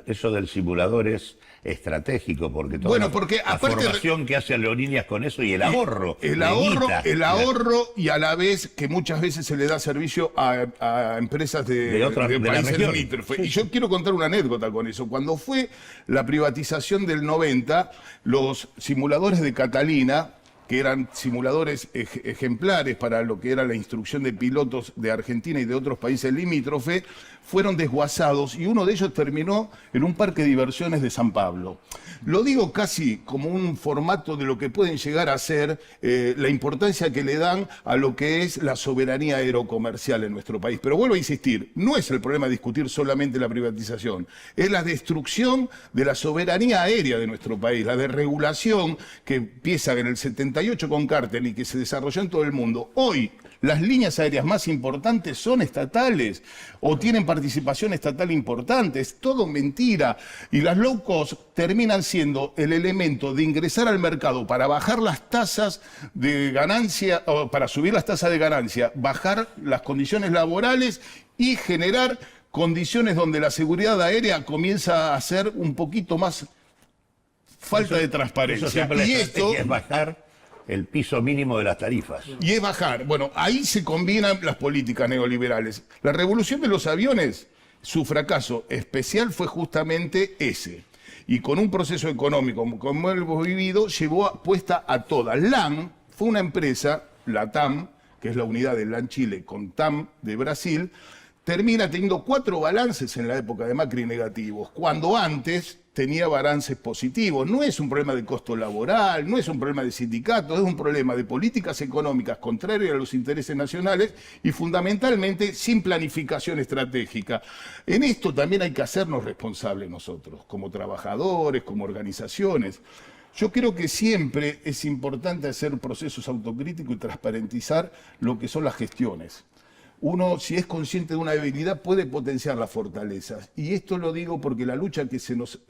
Eso del simulador es estratégico, porque toda Bueno, porque la aparte formación que hace Aerolíneas con eso y el ahorro. El ahorro y a la vez que muchas veces se le da servicio a empresas de países limítrofes. Y yo quiero contar una anécdota con eso. Cuando fue la privatización del 90, los simuladores de Catalina, que eran simuladores ejemplares para lo que era la instrucción de pilotos de Argentina y de otros países limítrofes, fueron desguazados y uno de ellos terminó en un parque de diversiones de San Pablo. Lo digo casi como un formato de lo que pueden llegar a ser la importancia que le dan a lo que es la soberanía aerocomercial en nuestro país. Pero vuelvo a insistir, no es el problema discutir solamente la privatización, es la destrucción de la soberanía aérea de nuestro país, la desregulación que empieza en el 79 98 con Carter y que se desarrolló en todo el mundo, hoy las líneas aéreas más importantes son estatales o tienen participación estatal importante. Es todo mentira. Y las low cost terminan siendo el elemento de ingresar al mercado para bajar las tasas de ganancia, o para subir las tasas de ganancia, bajar las condiciones laborales y generar condiciones donde la seguridad aérea comienza a ser un poquito más falta de transparencia. Eso siempre Y la esto estrategia es bajar el piso mínimo de las tarifas. y es bajar. Bueno, ahí se combinan las políticas neoliberales. La revolución de los aviones, su fracaso especial fue justamente ese. Y con un proceso económico como hemos vivido, llevó puesta a todas. LAN fue una empresa, la TAM, que es la unidad de LAN Chile con TAM de Brasil, termina teniendo 4 balances en la época de Macri negativos, cuando antes tenía balances positivos. No es un problema de costo laboral, no es un problema de sindicatos, es un problema de políticas económicas contrarias a los intereses nacionales y fundamentalmente sin planificación estratégica. En esto también hay que hacernos responsables nosotros, como trabajadores, como organizaciones. Yo creo que siempre es importante hacer procesos autocríticos y transparentizar lo que son las gestiones. Uno, si es consciente de una debilidad, puede potenciar las fortalezas. Y esto lo digo porque la lucha que se nos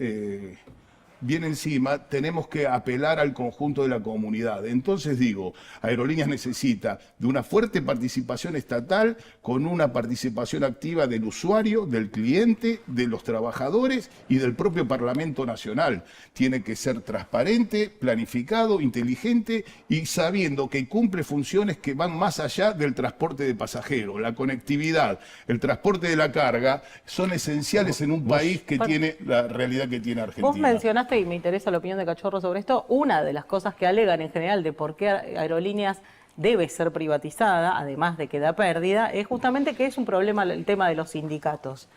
viene encima, tenemos que apelar al conjunto de la comunidad. Entonces digo, Aerolíneas necesita de una fuerte participación estatal, con una participación activa del usuario, del cliente, de los trabajadores y del propio Parlamento Nacional. Tiene que ser transparente, planificado, inteligente y sabiendo que cumple funciones que van más allá del transporte de pasajeros. La conectividad, el transporte de la carga son esenciales en un país que tiene la realidad que tiene Argentina. Vos mencionaste, y me interesa la opinión de Cachorro sobre esto, una de las cosas que alegan en general de por qué Aerolíneas debe ser privatizada, además de que da pérdida, es justamente que es un problema el tema de los sindicatos.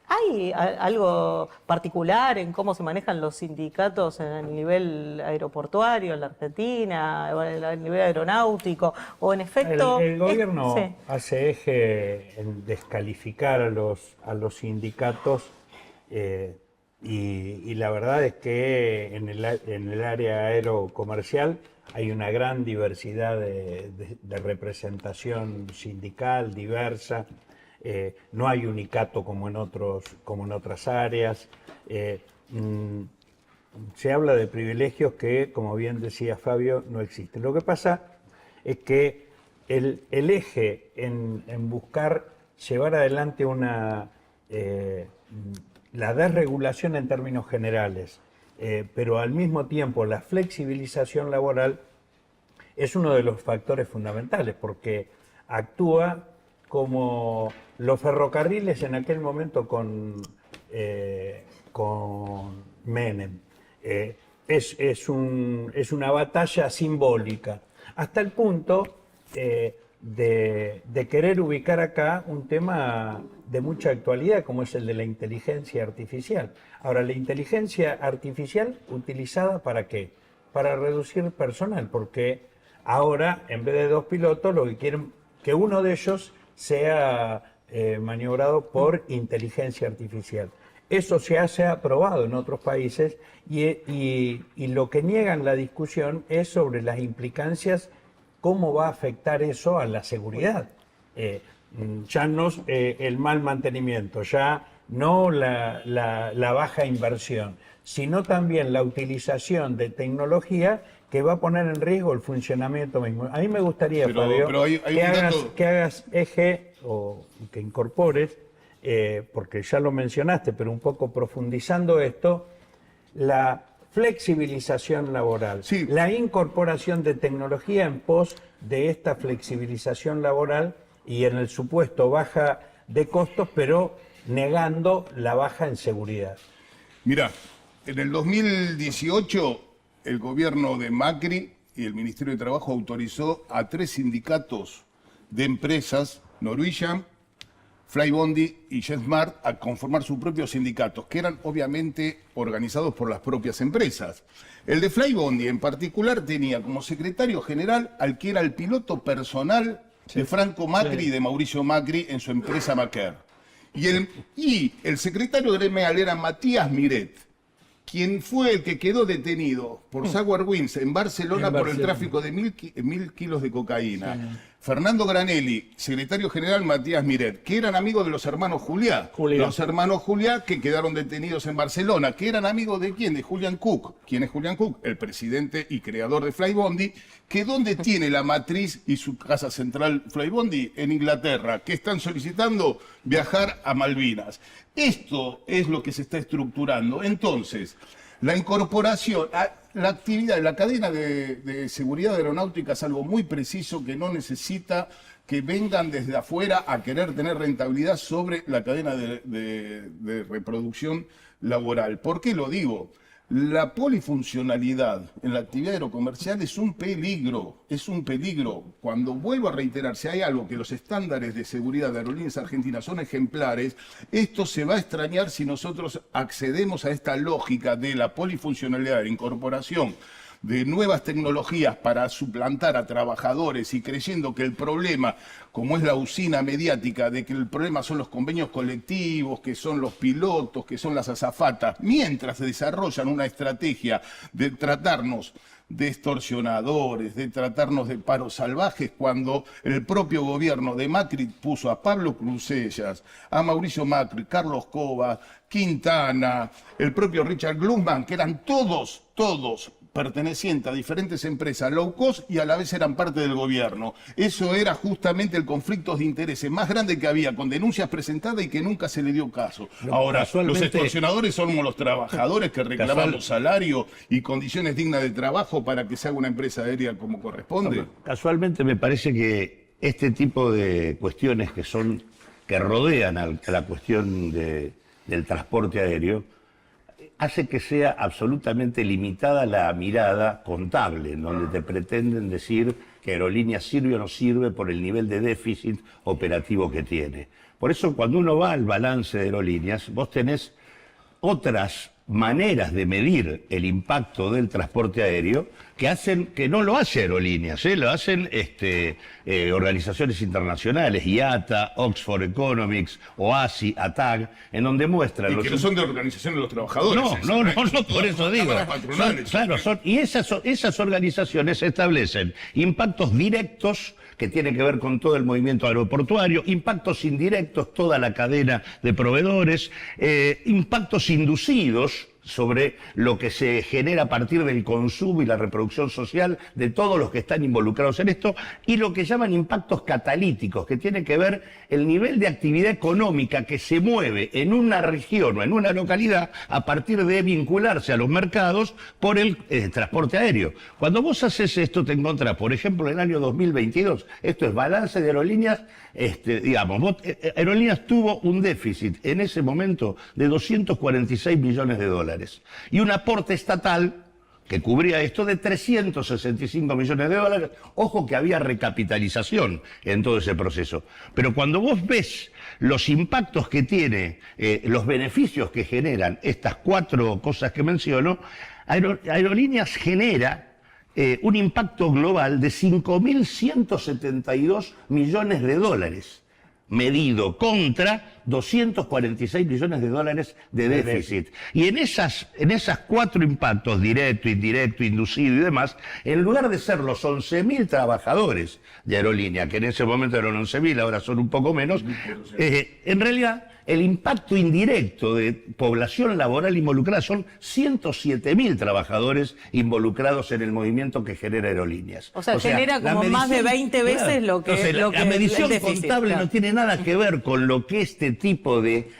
¿Hay algo particular en cómo se manejan los sindicatos en el nivel aeroportuario en la Argentina, o en el nivel aeronáutico? ¿O en efecto...? El gobierno sí. hace eje en descalificar a los sindicatos y la verdad es que en el área aerocomercial hay una gran diversidad de representación sindical diversa. No hay unicato como en otras áreas. Se habla de privilegios que, como bien decía Fabio, no existen. Lo que pasa es que el eje en buscar llevar adelante la desregulación en términos generales, pero al mismo tiempo la flexibilización laboral es uno de los factores fundamentales, porque actúa como los ferrocarriles en aquel momento con Menem. Es una batalla simbólica, hasta el punto de querer ubicar acá un tema de mucha actualidad, como es el de la inteligencia artificial. Ahora, la inteligencia artificial utilizada ¿para qué? Para reducir personal, porque ahora, en vez de 2 pilotos, lo que quieren que uno de ellos sea maniobrado por inteligencia artificial. Eso se ha aprobado en otros países y lo que niegan la discusión es sobre las implicancias, cómo va a afectar eso a la seguridad. Ya no el mal mantenimiento, ya no la baja inversión, sino también la utilización de tecnología que va a poner en riesgo el funcionamiento mismo. A mí me gustaría, Fabio, que hagas eje o que incorpores, porque ya lo mencionaste, pero un poco profundizando esto, la flexibilización laboral, sí, la incorporación de tecnología en pos de esta flexibilización laboral y en el supuesto baja de costos, pero negando la baja en seguridad. Mirá, en el 2018 el gobierno de Macri y el Ministerio de Trabajo autorizó a 3 sindicatos de empresas, Norwegian, Flybondi y JetSmart, a conformar sus propios sindicatos, que eran obviamente organizados por las propias empresas. El de Flybondi en particular tenía como secretario general al que era el piloto personal de Franco Macri y de Mauricio Macri en su empresa Maquer. Y el secretario gremial era Matías Miret, quien fue el que quedó detenido por Jaguar Wings en Barcelona por el tráfico de 1000 kilos de cocaína. Sí. Fernando Granelli, secretario general Matías Miret, que eran amigos de los hermanos Juliá. Los hermanos Juliá que quedaron detenidos en Barcelona, que eran amigos de quién, de Julian Cook. ¿Quién es Julian Cook? El presidente y creador de Flybondi, que ¿dónde tiene la matriz y su casa central Flybondi? En Inglaterra, que están solicitando viajar a Malvinas. Esto es lo que se está estructurando. Entonces, la incorporación, la actividad, la cadena de seguridad aeronáutica es algo muy preciso que no necesita que vengan desde afuera a querer tener rentabilidad sobre la cadena de reproducción laboral. ¿Por qué lo digo? La polifuncionalidad en la actividad aerocomercial es un peligro, es un peligro. Cuando vuelvo a reiterar, si hay algo que los estándares de seguridad de Aerolíneas Argentinas son ejemplares, esto se va a extrañar si nosotros accedemos a esta lógica de la polifuncionalidad, de la incorporación de nuevas tecnologías para suplantar a trabajadores y creyendo que el problema, como es la usina mediática, de que el problema son los convenios colectivos, que son los pilotos, que son las azafatas, mientras se desarrollan una estrategia de tratarnos de extorsionadores, de tratarnos de paros salvajes, cuando el propio gobierno de Macri puso a Pablo Crusellas, a Mauricio Macri, Carlos Cova, Quintana, el propio Richard Glucksmann, que eran todos pertenecientes a diferentes empresas low cost y a la vez eran parte del gobierno. Eso era justamente el conflicto de intereses más grande que había, con denuncias presentadas y que nunca se le dio caso. Ahora, los extorsionadores somos los trabajadores que reclamamos salario y condiciones dignas de trabajo para que se haga una empresa aérea como corresponde. Casualmente me parece que este tipo de cuestiones que rodean a la cuestión del transporte aéreo hace que sea absolutamente limitada la mirada contable, en donde te pretenden decir que Aerolíneas sirve o no sirve por el nivel de déficit operativo que tiene. Por eso, cuando uno va al balance de Aerolíneas, vos tenés otras maneras de medir el impacto del transporte aéreo que hacen que no lo hace Aerolíneas, lo hacen organizaciones internacionales, IATA, Oxford Economics, OASI, ATAG, en donde muestran... Y que no son de organizaciones de los trabajadores. No, por eso digo. Y esas organizaciones establecen impactos directos que tiene que ver con todo el movimiento aeroportuario, impactos indirectos, toda la cadena de proveedores, impactos inducidos sobre lo que se genera a partir del consumo y la reproducción social de todos los que están involucrados en esto, y lo que llaman impactos catalíticos, que tiene que ver el nivel de actividad económica que se mueve en una región o en una localidad a partir de vincularse a los mercados por el transporte aéreo. Cuando vos haces esto te encontrás, por ejemplo, en el año 2022, esto es balance de Aerolíneas, Aerolíneas tuvo un déficit en ese momento de 246 millones de dólares. Y un aporte estatal que cubría esto de 365 millones de dólares. Ojo que había recapitalización en todo ese proceso. Pero cuando vos ves los impactos que tiene, los beneficios que generan estas cuatro cosas que menciono, Aerolíneas genera un impacto global de 5.172 millones de dólares. Medido contra 246 millones de dólares de déficit. Y en esas cuatro impactos, directo, indirecto, inducido y demás, en lugar de ser los 11.000 trabajadores de Aerolínea, que en ese momento eran 11.000, ahora son un poco menos, en realidad el impacto indirecto de población laboral involucrada son 107.000 trabajadores involucrados en el movimiento que genera Aerolíneas. O sea genera como más de 20 veces lo que la medición contable no tiene nada que ver con lo que este tipo de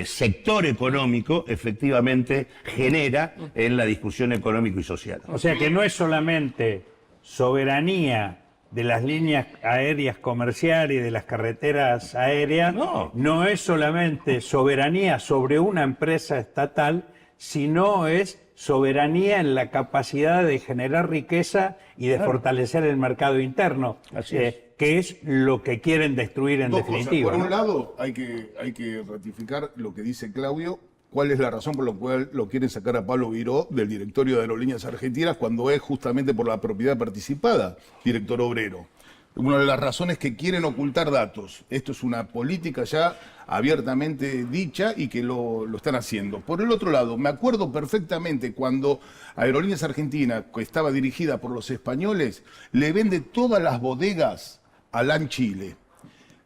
sector económico efectivamente genera en la discusión económico y social. O sea que no es solamente soberanía de las líneas aéreas comerciales y de las carreteras aéreas, no es solamente soberanía sobre una empresa estatal, sino es soberanía en la capacidad de generar riqueza y de fortalecer el mercado interno, que es lo que quieren destruir en definitiva. Por un lado, hay que ratificar lo que dice Claudio. ¿Cuál es la razón por la cual lo quieren sacar a Pablo Viró del directorio de Aerolíneas Argentinas cuando es justamente por la propiedad participada, director obrero? Una de las razones que quieren ocultar datos. Esto es una política ya abiertamente dicha y que lo están haciendo. Por el otro lado, me acuerdo perfectamente cuando Aerolíneas Argentinas, que estaba dirigida por los españoles, le vende todas las bodegas a LAN Chile.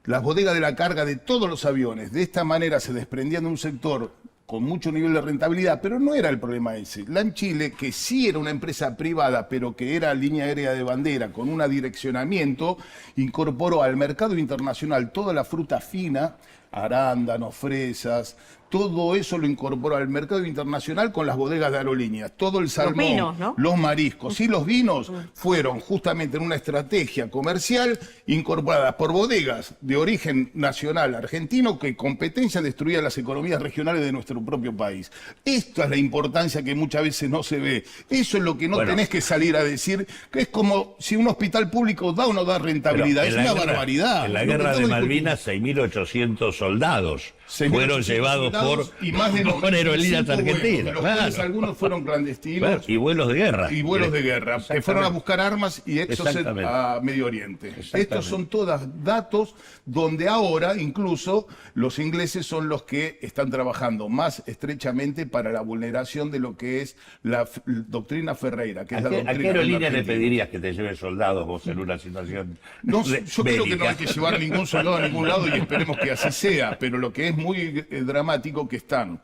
Las bodegas de la carga de todos los aviones. De esta manera se desprendían de un sector con mucho nivel de rentabilidad, pero no era el problema ese. LAN Chile, que sí era una empresa privada, pero que era línea aérea de bandera, con un direccionamiento, incorporó al mercado internacional toda la fruta fina, arándanos, fresas, todo eso lo incorporó al mercado internacional con las bodegas de aerolíneas. Todo el salmón, Los vinos, ¿no? los mariscos y los vinos fueron justamente en una estrategia comercial incorporada por bodegas de origen nacional argentino que competencia destruía las economías regionales de nuestro propio país. Esta es la importancia que muchas veces no se ve. Eso es lo que no tenés que salir a decir, que es como si un hospital público da o no da rentabilidad. Es una barbaridad. En la Lo que guerra de estamos Malvinas, 6.800 soldados 6.800 fueron llevados y más de por Aerolíneas 95 Argentinas. vuelos, los cuales Claro. algunos fueron clandestinos. Claro, y vuelos de guerra. Y vuelos de guerra, que fueron a buscar armas y exocet Exactamente. a Medio Oriente. Exactamente. Estos son todos datos donde ahora incluso los ingleses son los que están trabajando más estrechamente para la vulneración de lo que es la doctrina Ferreira, que es la ¿A qué doctrina aerolínea le argentina. pedirías que te lleve soldados vos en una situación No, yo creo que no bélica? hay que llevar ningún soldado a ningún lado y esperemos que así sea, pero lo que es muy dramático que están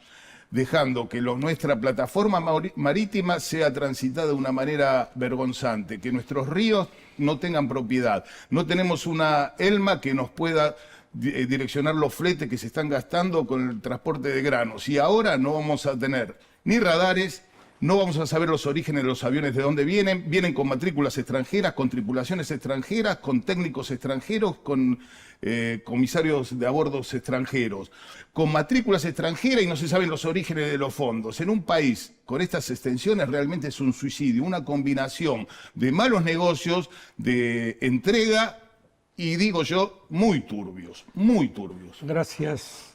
dejando que nuestra plataforma marítima sea transitada de una manera vergonzante, que nuestros ríos no tengan propiedad. No tenemos una ELMA que nos pueda direccionar los fletes que se están gastando con el transporte de granos. Y ahora no vamos a tener ni radares, no vamos a saber los orígenes de los aviones, de dónde vienen. Vienen con matrículas extranjeras, con tripulaciones extranjeras, con técnicos extranjeros, con comisarios de a bordos extranjeros, con matrículas extranjeras y no se saben los orígenes de los fondos. En un país con estas extensiones realmente es un suicidio, una combinación de malos negocios, de entrega y, digo yo, muy turbios, muy turbios. Gracias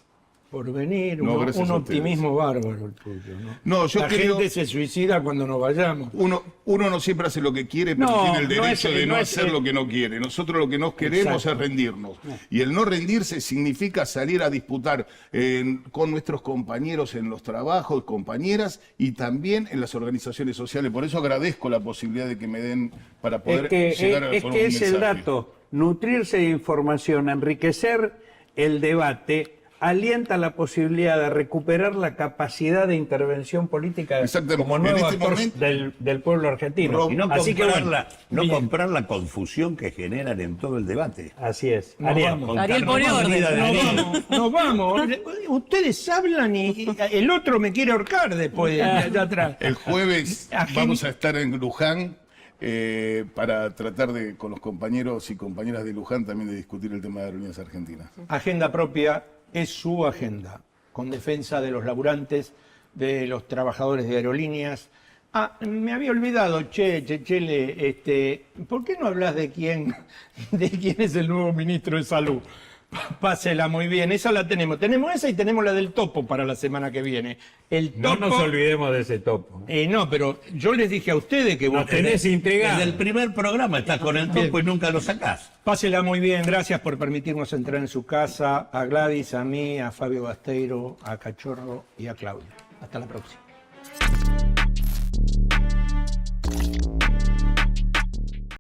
por venir. No, gracias un a ustedes. optimismo bárbaro el tuyo, ¿no? No, yo La creo- gente se suicida cuando nos vayamos. Uno no siempre hace lo que quiere, pero No, tiene el no derecho es- de no no es- hacer lo que no quiere. Nosotros lo que no queremos Exacto. es rendirnos. Y el no rendirse significa salir a disputar con nuestros compañeros en los trabajos, compañeras, y también en las organizaciones sociales. Por eso agradezco la posibilidad de que me den para poder llegar a es con que un es el mensaje. dato. Nutrirse de información, enriquecer el debate, alienta la posibilidad de recuperar la capacidad de intervención política Exactamente. como En nuevo este actor momento- del pueblo argentino. Y no Así que comprar, bueno, no bien. comprar la confusión que generan en todo el debate. Así es. Nos Ariel. vamos. Ariel, pone Contarnos orden. la vida de Ariel. Nos vamos. Ustedes hablan y el otro me quiere ahorcar después de allá atrás. El jueves Agenda- vamos a estar en Luján para tratar de, con los compañeros y compañeras de Luján, también de discutir el tema de Aerolíneas Argentinas. Agenda propia es su agenda, con defensa de los laburantes, de los trabajadores de aerolíneas. Ah, me había olvidado, Chele, ¿por qué no hablas de quién es el nuevo ministro de Salud? Pásela muy bien, esa la tenemos. Tenemos esa y tenemos la del topo para la semana que viene. El No topo, nos olvidemos de ese topo. no, pero yo les dije a ustedes que Nos tenés intrigados. Desde el primer programa estás con el topo y nunca lo sacás. Pásela muy bien, gracias por permitirnos entrar en su casa, a Gladys, a mí, a Fabio Basteiro, a Cachorro y a Claudia. Hasta la próxima.